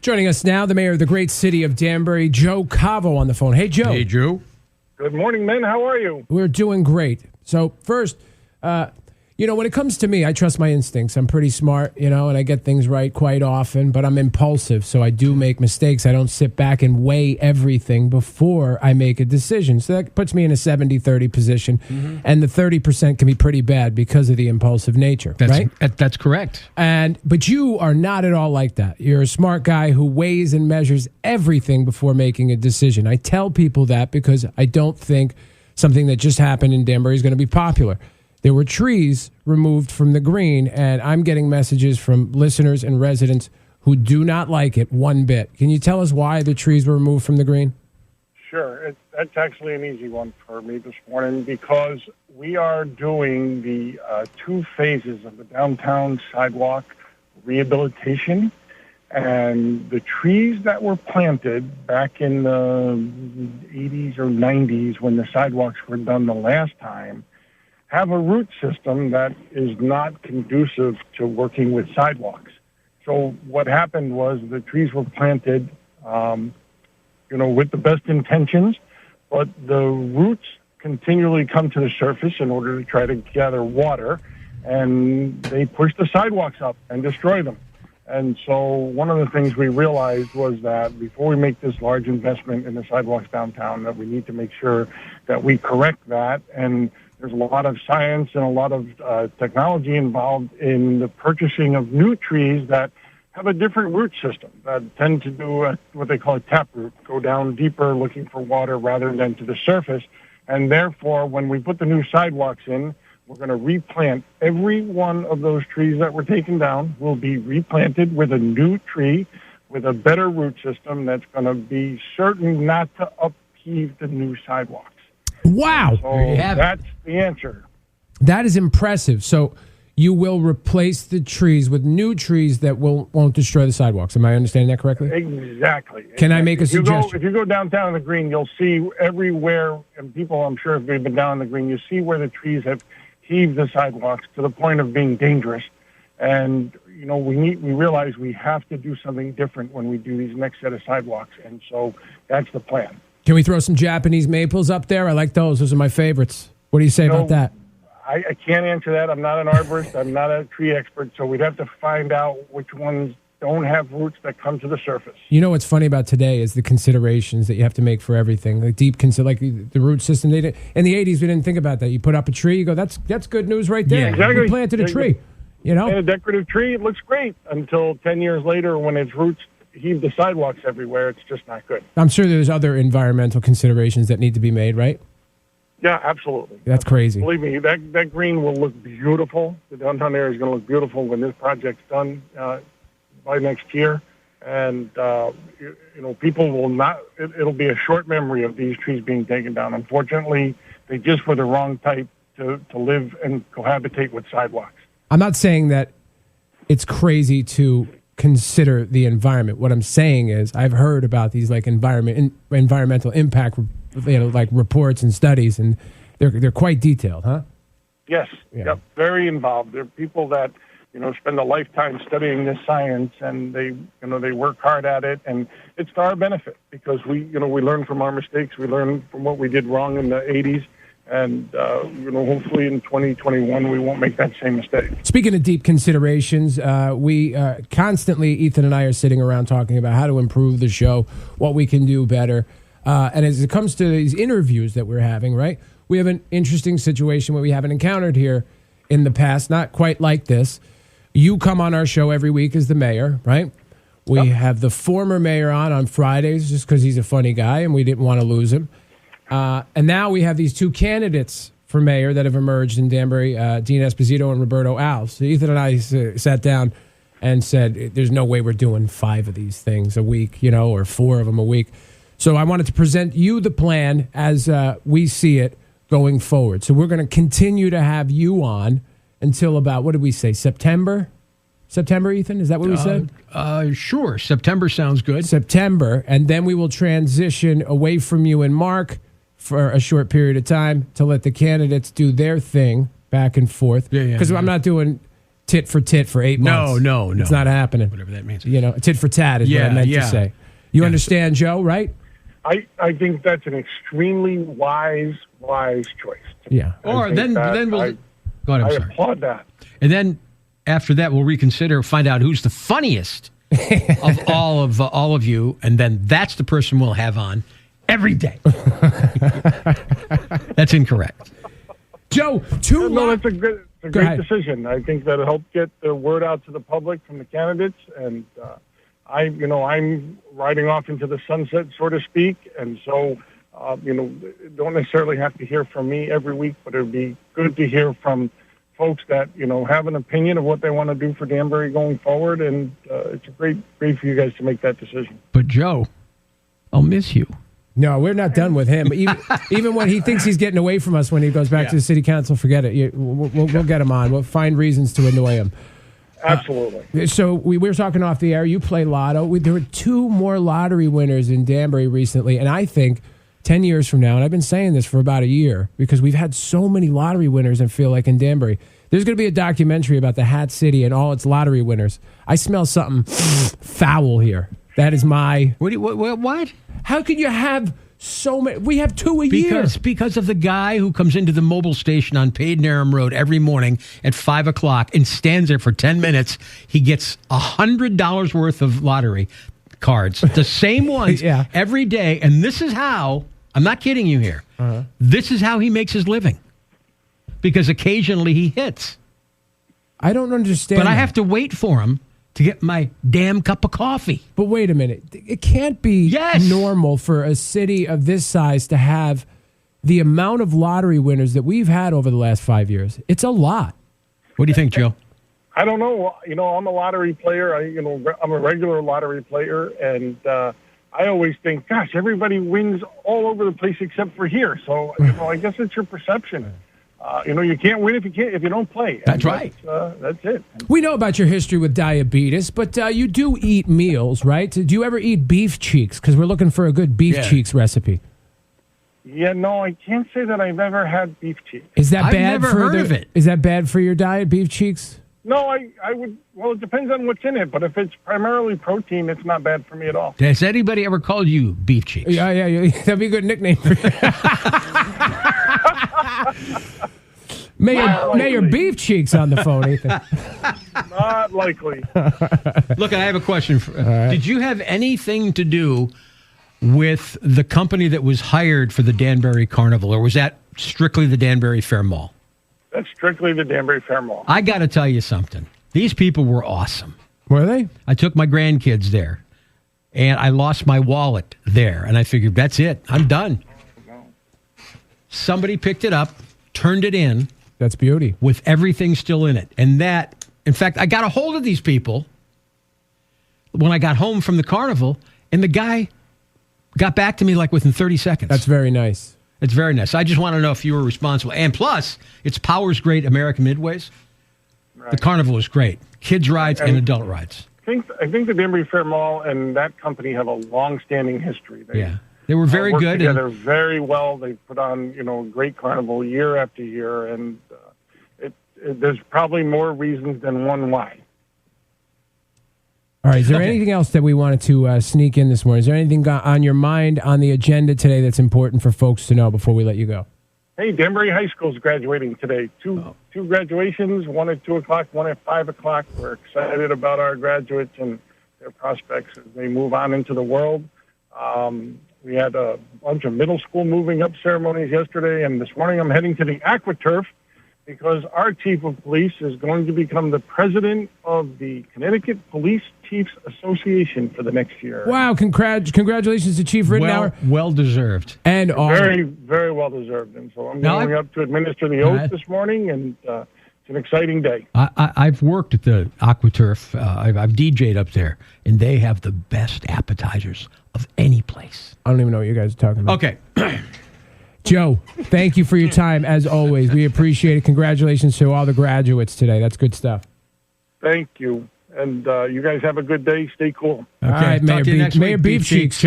Joining us now, the mayor of the great city of Danbury, Joe Cavo, on the phone. Hey, Joe. Hey, Joe. Good morning, men. How are you? We're doing great. So first, when it comes to me, I trust my instincts. I'm pretty smart, and I get things right quite often, but I'm impulsive, so I do make mistakes. I don't sit back and weigh everything before I make a decision. So that puts me in a 70-30 position, and the 30% can be pretty bad because of the impulsive nature, right? That's correct. But you are not at all like that. You're a smart guy who weighs and measures everything before making a decision. I tell people that because I don't think something that just happened in Danbury is going to be popular. There were trees removed from the green, and I'm getting messages from listeners and residents who do not like it one bit. Can you tell us why the trees were removed from the green? Sure. That's actually an easy one for me this morning because we are doing the 2 phases of the downtown sidewalk rehabilitation. And the trees that were planted back in the 80s or 90s when the sidewalks were done the last time have a root system that is not conducive to working with sidewalks. So what happened was the trees were planted, with the best intentions, but the roots continually come to the surface in order to try to gather water, and they push the sidewalks up and destroy them. And so one of the things we realized was that before we make this large investment in the sidewalks downtown, that we need to make sure that we correct that. And there's a lot of science and a lot of technology involved in the purchasing of new trees that have a different root system, that tend to do what they call a tap root, go down deeper looking for water rather than to the surface. And therefore, when we put the new sidewalks in, we're going to replant every one of those trees that were taken down will be replanted with a new tree with a better root system that's going to be certain not to upheave the new sidewalks. Wow. So that's the answer. That is impressive. So you will replace the trees with new trees that won't destroy the sidewalks. Am I understanding that correctly? Exactly. Can I make a suggestion? If you go downtown in the green, you'll see everywhere, and people, I'm sure, if they've been down in the green, you see where the trees have heaved the sidewalks to the point of being dangerous. And, we realize we have to do something different when we do these next set of sidewalks. And so that's the plan. Can we throw some Japanese maples up there? I like those. Those are my favorites. What do you say about that? I can't answer that. I'm not an arborist. I'm not a tree expert. So we'd have to find out which ones don't have roots that come to the surface. You know what's funny about today is the considerations that you have to make for everything. Like like the root system. In the 80s, we didn't think about that. You put up a tree, you go, that's good news right there. Yeah, exactly. You planted a tree. And a decorative tree, it looks great until 10 years later when its roots heave the sidewalks everywhere. It's just not good. I'm sure there's other environmental considerations that need to be made, right? Yeah, absolutely. That's crazy. Believe me, that green will look beautiful. The downtown area is going to look beautiful when this project's done by next year. And, people will not, it'll be a short memory of these trees being taken down. Unfortunately, they just were the wrong type to live and cohabitate with sidewalks. I'm not saying that it's crazy to consider the environment. What I'm saying is I've heard about these like environmental impact like reports and studies, and they're quite detailed, huh? Yes, Yep, very involved. There are people that spend a lifetime studying this science, and they work hard at it, and it's to our benefit because we learn from our mistakes, we learn from what we did wrong in the 80s. And, hopefully in 2021, we won't make that same mistake. Speaking of deep considerations, we constantly, Ethan and I are sitting around talking about how to improve the show, what we can do better. And as it comes to these interviews that we're having, right, we have an interesting situation where we haven't encountered here in the past, not quite like this. You come on our show every week as the mayor, right? We have the former mayor on Fridays just because he's a funny guy and we didn't want to lose him. And now we have these 2 candidates for mayor that have emerged in Danbury, Dean Esposito and Roberto Alves. So Ethan and I sat down and said, there's no way we're doing 5 of these things a week, or 4 of them a week. So I wanted to present you the plan as we see it going forward. So we're going to continue to have you on until about, what did we say, September? September, Ethan? Is that what we said? Sure. September sounds good. September. And then we will transition away from you and Mark for a short period of time to let the candidates do their thing back and forth. Because I'm not doing tit for tit for 8 months. No. It's not happening. Whatever that means. Tit for tat is what I meant to say. You understand, Joe, right? I think that's an extremely wise choice. Yeah. Or then we'll go ahead. I'm sorry. Applaud that. And then after that, we'll reconsider, find out who's the funniest of all of you, and then that's the person we'll have on every day. That's incorrect. Joe, that's a great decision. I think that'll help get the word out to the public from the candidates, and I'm riding off into the sunset, so to speak, and so don't necessarily have to hear from me every week, but it would be good to hear from folks that have an opinion of what they want to do for Danbury going forward, and it's great for you guys to make that decision. But Joe, I'll miss you. No, we're not done with him. Even when he thinks he's getting away from us when he goes back to the city council, forget it. We'll get him on. We'll find reasons to annoy him. Absolutely. So we were talking off the air. You play lotto. There were 2 more lottery winners in Danbury recently, and I think 10 years from now, and I've been saying this for about a year, because we've had so many lottery winners and feel like in Danbury, there's going to be a documentary about the Hat City and all its lottery winners. I smell something foul here. That is my... What? How could you have so many? We have 2 a year. Because of the guy who comes into the mobile station on Paid-Narrum Road every morning at 5 o'clock and stands there for 10 minutes. He gets $100 worth of lottery cards, the same ones every day. And this is how, I'm not kidding you here, this is how he makes his living. Because occasionally he hits. I don't understand. But I have to wait for him to get my damn cup of coffee. But wait a minute. It can't be normal for a city of this size to have the amount of lottery winners that we've had over the last 5 years. It's a lot. What do you think, Joe? I don't know. I'm a lottery player. I'm a regular lottery player, and I always think, gosh, everybody wins all over the place except for here. So I guess it's your perception. You can't win if you don't play. That's right. That's it. We know about your history with diabetes, but you do eat meals, right? Do you ever eat beef cheeks? Because we're looking for a good beef cheeks recipe. Yeah, no, I can't say that I've ever had beef cheeks. Is that I've bad? Never heard of it. Is that bad for your diet, beef cheeks? No, I would. Well, it depends on what's in it, but if it's primarily protein, it's not bad for me at all. Has anybody ever called you beef cheeks? Yeah. That'd be a good nickname for you. Mayor Beef Cheeks on the phone, Ethan. Not likely. Look, I have a question. Did you have anything to do with the company that was hired for the Danbury Carnival, or was that strictly the Danbury Fair Mall? That's strictly the Danbury Fair Mall. I got to tell you something. These people were awesome. Were they? I took my grandkids there, and I lost my wallet there, and I figured, that's it. I'm done. Somebody picked it up, turned it in. That's beauty. With everything still in it. And that, in fact, I got a hold of these people when I got home from the carnival, and the guy got back to me like within 30 seconds. That's very nice. It's very nice. I just want to know if you were responsible. And plus, it's Power's Great American Midways. Right. The carnival is great. Kids rides and adult rides. I think the Danbury Fair Mall and that company have a long-standing history. They were very good. Together very well. They put on, a great carnival year after year, and there's probably more reasons than one why. All right. Is there anything else that we wanted to sneak in this morning? Is there anything on your mind on the agenda today that's important for folks to know before we let you go? Hey, Danbury High School's graduating today. Two graduations, one at 2 o'clock, one at 5 o'clock. We're excited about our graduates and their prospects as they move on into the world. We had a bunch of middle school moving up ceremonies yesterday, and this morning I'm heading to the AquaTurf because our chief of police is going to become the president of the Connecticut Police Chiefs Association for the next year. Wow, congratulations to Chief Rittenauer. Well deserved. And very, very well deserved. And so I'm going up to administer the oath this morning, and it's an exciting day. I've worked at the AquaTurf. I've DJ'd up there, and they have the best appetizers of any place. I don't even know what you guys are talking about. Okay. Joe, thank you for your time, as always. We appreciate it. Congratulations to all the graduates today. That's good stuff. Thank you. And you guys have a good day. Stay cool. Okay. All right, Mayor Beef Cheeks.